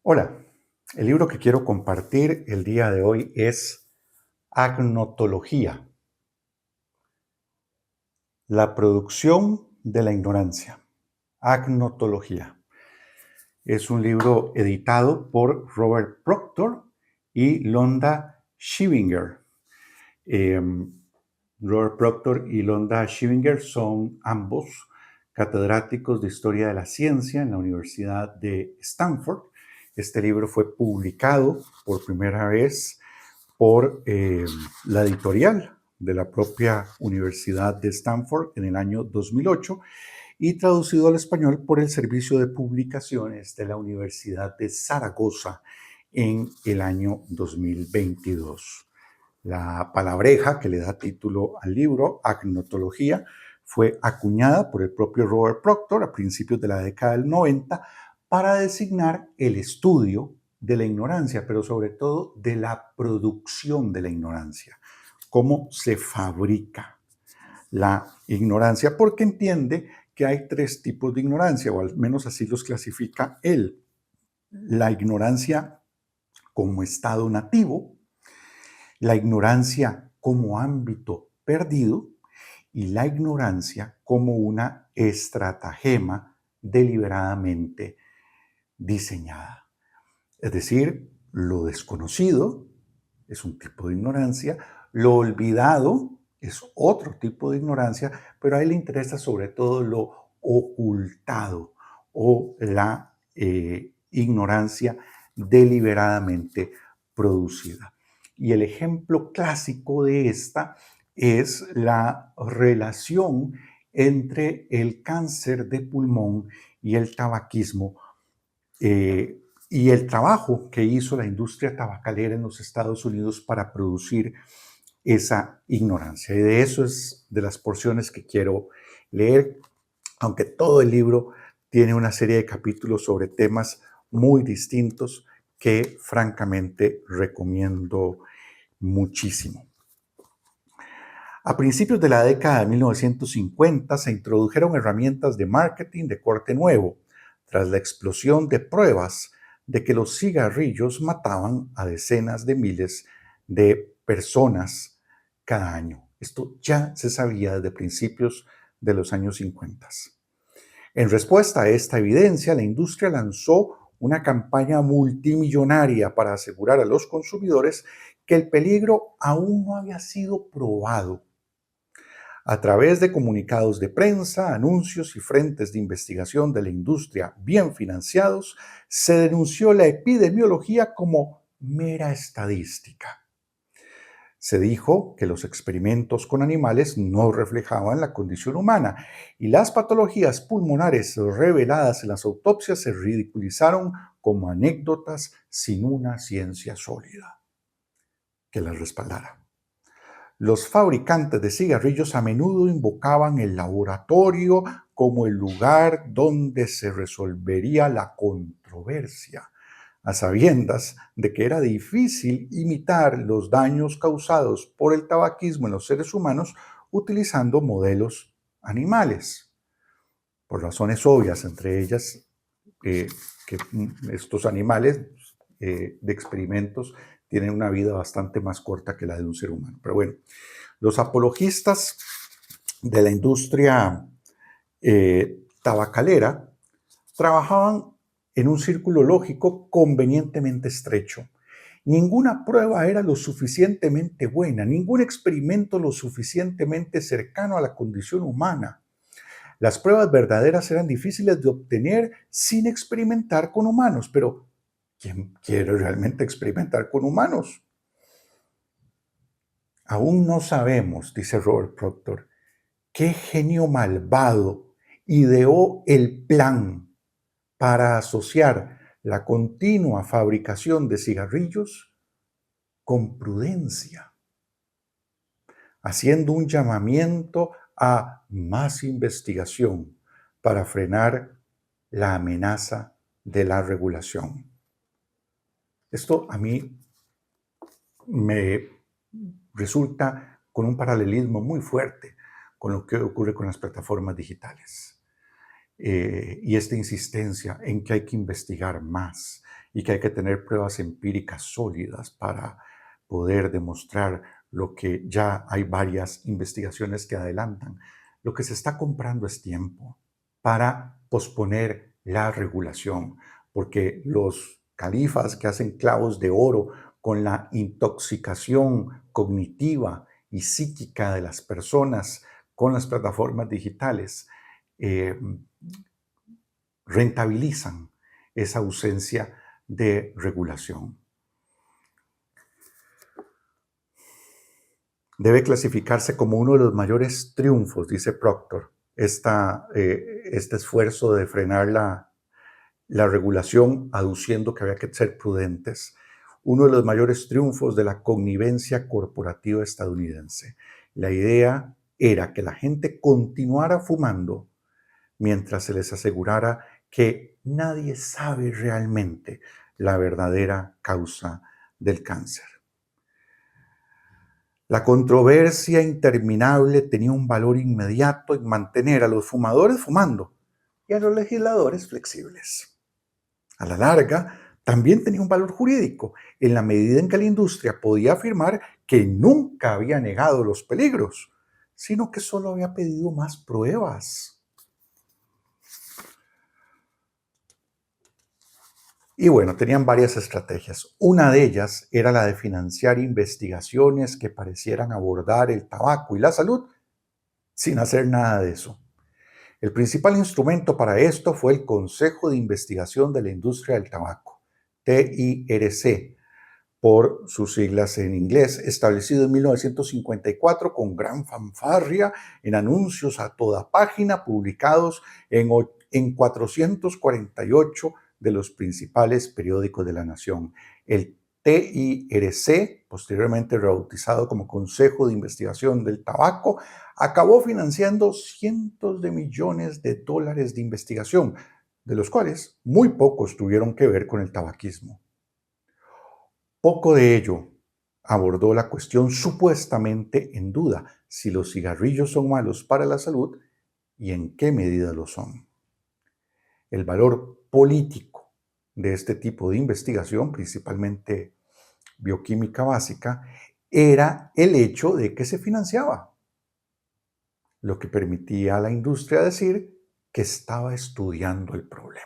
Hola, el libro que quiero compartir el día de hoy es Agnotología, la producción de la ignorancia. Agnotología. Es un libro editado por Robert Proctor y Londa Shivinger. Eh, Robert Proctor y Londa Shivinger son ambos catedráticos de Historia de la Ciencia en la Universidad de Stanford. Este libro fue publicado por primera vez por la editorial de la propia Universidad de Stanford en el año 2008 y traducido al español por el Servicio de Publicaciones de la Universidad de Zaragoza en el año 2022. La palabreja que le da título al libro, agnotología, fue acuñada por el propio Robert Proctor a principios de la década del 90 para designar el estudio de la ignorancia, pero sobre todo de la producción de la ignorancia, cómo se fabrica la ignorancia, porque entiende que hay tres tipos de ignorancia, o al menos así los clasifica él. La ignorancia como estado nativo, la ignorancia como ámbito perdido y la ignorancia como una estratagema deliberadamente diseñada. Es decir, lo desconocido es un tipo de ignorancia, lo olvidado es otro tipo de ignorancia, pero a él le interesa sobre todo lo ocultado o la ignorancia deliberadamente producida. Y el ejemplo clásico de esta es la relación entre el cáncer de pulmón y el tabaquismo, y el trabajo que hizo la industria tabacalera en los Estados Unidos para producir esa ignorancia. Y de eso es de las porciones que quiero leer, aunque todo el libro tiene una serie de capítulos sobre temas muy distintos que francamente recomiendo muchísimo. A principios de la década de 1950 se introdujeron herramientas de marketing de corte nuevo, tras la explosión de pruebas de que los cigarrillos mataban a decenas de miles de personas cada año. Esto ya se sabía desde principios de los años 50. En respuesta a esta evidencia, la industria lanzó una campaña multimillonaria para asegurar a los consumidores que el peligro aún no había sido probado. A través de comunicados de prensa, anuncios y frentes de investigación de la industria bien financiados, se denunció la epidemiología como mera estadística. Se dijo que los experimentos con animales no reflejaban la condición humana y las patologías pulmonares reveladas en las autopsias se ridiculizaron como anécdotas sin una ciencia sólida que las respaldara. Los fabricantes de cigarrillos a menudo invocaban el laboratorio como el lugar donde se resolvería la controversia, a sabiendas de que era difícil imitar los daños causados por el tabaquismo en los seres humanos utilizando modelos animales, por razones obvias, entre ellas que estos animales de experimentos tienen una vida bastante más corta que la de un ser humano. Pero bueno, los apologistas de la industria tabacalera trabajaban en un círculo lógico convenientemente estrecho. Ninguna prueba era lo suficientemente buena, ningún experimento lo suficientemente cercano a la condición humana. Las pruebas verdaderas eran difíciles de obtener sin experimentar con humanos, pero ¿quién quiere realmente experimentar con humanos? Aún no sabemos, dice Robert Proctor, qué genio malvado ideó el plan para asociar la continua fabricación de cigarrillos con prudencia, haciendo un llamamiento a más investigación para frenar la amenaza de la regulación. Esto a mí me resulta con un paralelismo muy fuerte con lo que ocurre con las plataformas digitales. Y esta insistencia en que hay que investigar más y que hay que tener pruebas empíricas sólidas para poder demostrar lo que ya hay varias investigaciones que adelantan. Lo que se está comprando es tiempo para posponer la regulación, porque los califas que hacen clavos de oro con la intoxicación cognitiva y psíquica de las personas con las plataformas digitales, eh, rentabilizan esa ausencia de regulación. Debe clasificarse como uno de los mayores triunfos, dice Proctor, este esfuerzo de frenar la regulación, aduciendo que había que ser prudentes, uno de los mayores triunfos de la connivencia corporativa estadounidense. La idea era que la gente continuara fumando mientras se les asegurara que nadie sabe realmente la verdadera causa del cáncer. La controversia interminable tenía un valor inmediato en mantener a los fumadores fumando y a los legisladores flexibles. A la larga, también tenía un valor jurídico, en la medida en que la industria podía afirmar que nunca había negado los peligros, sino que solo había pedido más pruebas. Y bueno, tenían varias estrategias. Una de ellas era la de financiar investigaciones que parecieran abordar el tabaco y la salud sin hacer nada de eso. El principal instrumento para esto fue el Consejo de Investigación de la Industria del Tabaco, TIRC, por sus siglas en inglés, establecido en 1954 con gran fanfarria en anuncios a toda página publicados en 448 de los principales periódicos de la nación. El TIRC, posteriormente rebautizado como Consejo de Investigación del Tabaco, acabó financiando cientos de millones de dólares de investigación, de los cuales muy pocos tuvieron que ver con el tabaquismo. Poco de ello abordó la cuestión supuestamente en duda, si los cigarrillos son malos para la salud y en qué medida lo son. El valor político de este tipo de investigación, principalmente bioquímica básica, era el hecho de que se financiaba, lo que permitía a la industria decir que estaba estudiando el problema.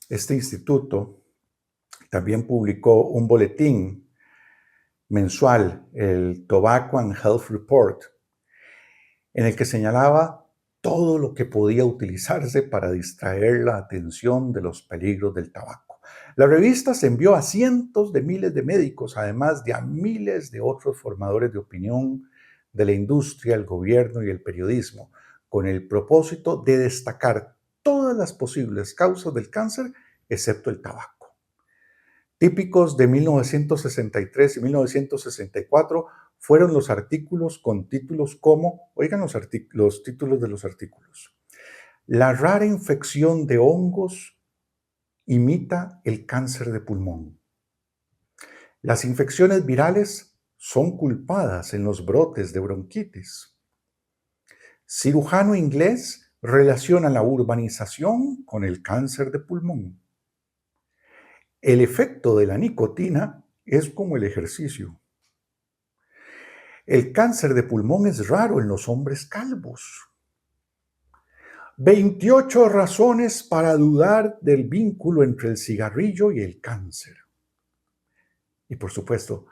Este instituto también publicó un boletín mensual, el Tobacco and Health Report, en el que señalaba todo lo que podía utilizarse para distraer la atención de los peligros del tabaco. La revista se envió a cientos de miles de médicos, además de a miles de otros formadores de opinión de la industria, el gobierno y el periodismo, con el propósito de destacar todas las posibles causas del cáncer, excepto el tabaco. Típicos de 1963 y 1964 fueron los artículos con títulos como, oigan los títulos de los artículos: La rara infección de hongos imita el cáncer de pulmón. Las infecciones virales son culpadas en los brotes de bronquitis. Cirujano inglés relaciona la urbanización con el cáncer de pulmón. El efecto de la nicotina es como el ejercicio. El cáncer de pulmón es raro en los hombres calvos. 28 razones para dudar del vínculo entre el cigarrillo y el cáncer. Y por supuesto,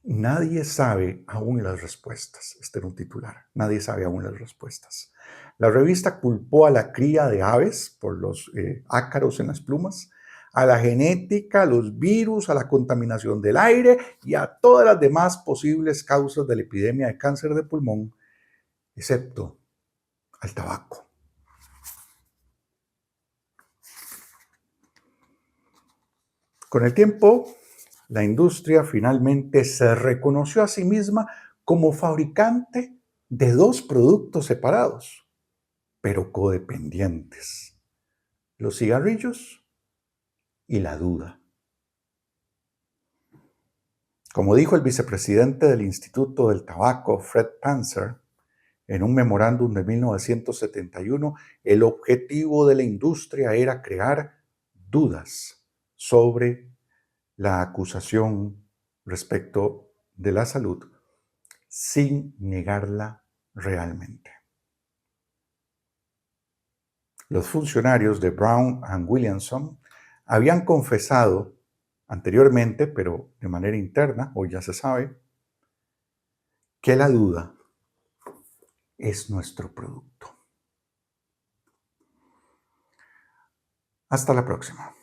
nadie sabe aún las respuestas. Este era un titular. Nadie sabe aún las respuestas. La revista culpó a la cría de aves por los ácaros en las plumas, a la genética, a los virus, a la contaminación del aire y a todas las demás posibles causas de la epidemia de cáncer de pulmón, excepto al tabaco. Con el tiempo, la industria finalmente se reconoció a sí misma como fabricante de dos productos separados, pero codependientes: los cigarrillos y la duda. Como dijo el vicepresidente del Instituto del Tabaco, Fred Panzer, En un memorándum de 1971, el objetivo de la industria era crear dudas sobre la acusación respecto de la salud sin negarla realmente. Los funcionarios de Brown and Williamson habían confesado anteriormente, pero de manera interna, hoy ya se sabe, que la duda es nuestro producto. Hasta la próxima.